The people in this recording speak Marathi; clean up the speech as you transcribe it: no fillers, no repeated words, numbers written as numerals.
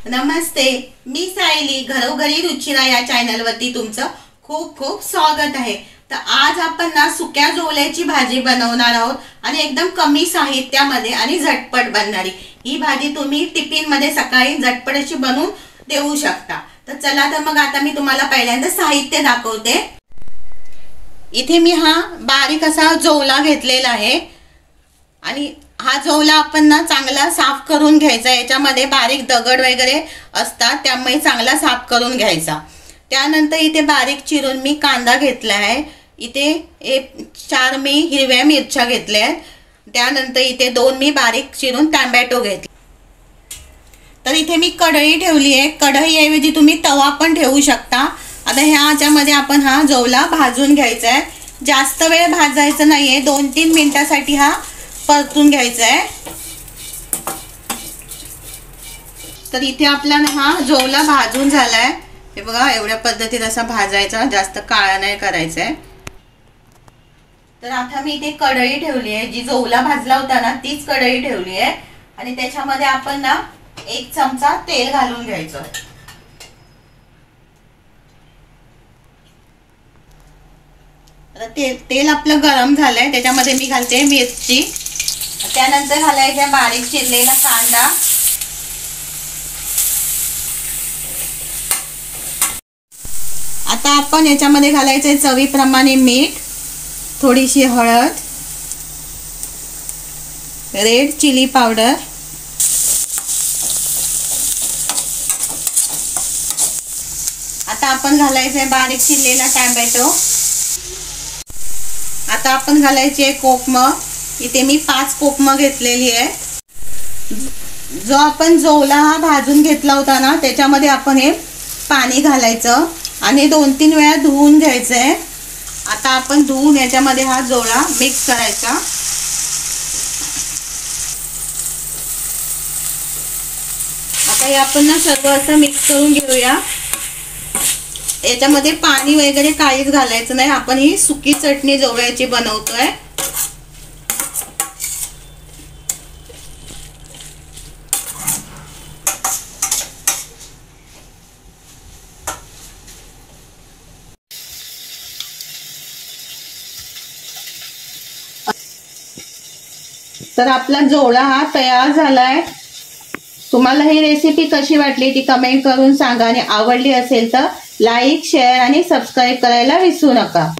नमस्ते, मी सायली घरोघरी रुचिरा या चॅनल वरती तुमचं खूप खूप स्वागत आहे। तर आज आपण ना सुक्या जोवल्याची भाजी बनवणार आहोत आणि एकदम कमी साहित्यामध्ये आणि झटपट बनणारी ही भाजी तुम्ही टिफिन मध्ये सकाळी झटपट अशी बनवून देऊ शकता। तर चला तर मग आता मी तुम्हाला पहिल्यांदा साहित्य दाखवते। इथे मी हा बारीक असा जोवला घेतलेला आहे आणि हा जोवला आपण ना चांगला साफ करून घ्यायचा। याच्यामध्ये बारीक दगड वगैरे असतात त्यामुळे चांगला साफ करून घ्यायचा। त्यानंतर इथे बारीक चिरून मी कांदा घेतला आहे। इथे 4 मी हिरव्या मिरच्या घेतल्या आहेत। त्यानंतर इथे 2 मी बारीक चिरून टोमॅटो घेतले। तर इथे मी कढई ठेवली आहे। कढई ऐवजी तुम्ही तवा पण ठेवू शकता। आता ह्याच्यामध्ये आपण हा जोवला भाजून घ्यायचा आहे। जास्त वेळ भाजायचं नाहीये, 2-3 मिनिटांसाठी हा परतून घ्यायचा आहे। तर इथे आपला हा जोवला भाजून झालाय। हे बघा, एवढ्या पद्धतीत असा भाजायचा, जास्त काळा नाही करायचा आहे। तर आता मी इथे कढई ठेवली आहे, जी जोवला भाजला होता ना तीच कढई ठेवली आहे आणि त्याच्यामध्ये आपण ना 1 चमचा तेल घालून घ्यायचं। आता तेल आपलं गरम झालंय, त्याच्यामध्ये मी घालते मिरची, त्यानंतर घालायचा बारीक चिरलेला कांदा, आता आपण याच्यामध्ये घालायचे चवीप्रमाणे मीठ, थोडीशी हळद, रेड चिली पावडर, आता आपण घालायचे बारीक चिरलेला टोमॅटो, आता आपण घालायचे कोकम। इथे मी 5 कोकम घेतलेली आहे। जो आपण जोवला हा भाजून घेतला होता ना त्याच्यामध्ये आपण हे पाणी घालायचं आणि 2-3 वेळा धुवून घ्यायचं आहे। आता आपण धुवून याच्यामध्ये हा जोवला मिक्स करायचा। आता हे आपण ना सर्व असं मिक्स करून घेऊया। याच्यामध्ये पाणी वगैरे काहीच घालायचं नाही, आपण ही सुकी चटणी जोवल्याची बनवतोय। तर आपला जोवला हा तयार झालाय। तुम्हाला ही रेसिपी कशी वाटली ती कमेंट करून सांगा आणि आवडली असेल तर लाईक, शेअर आणि सबस्क्राईब करायला विसरू नका।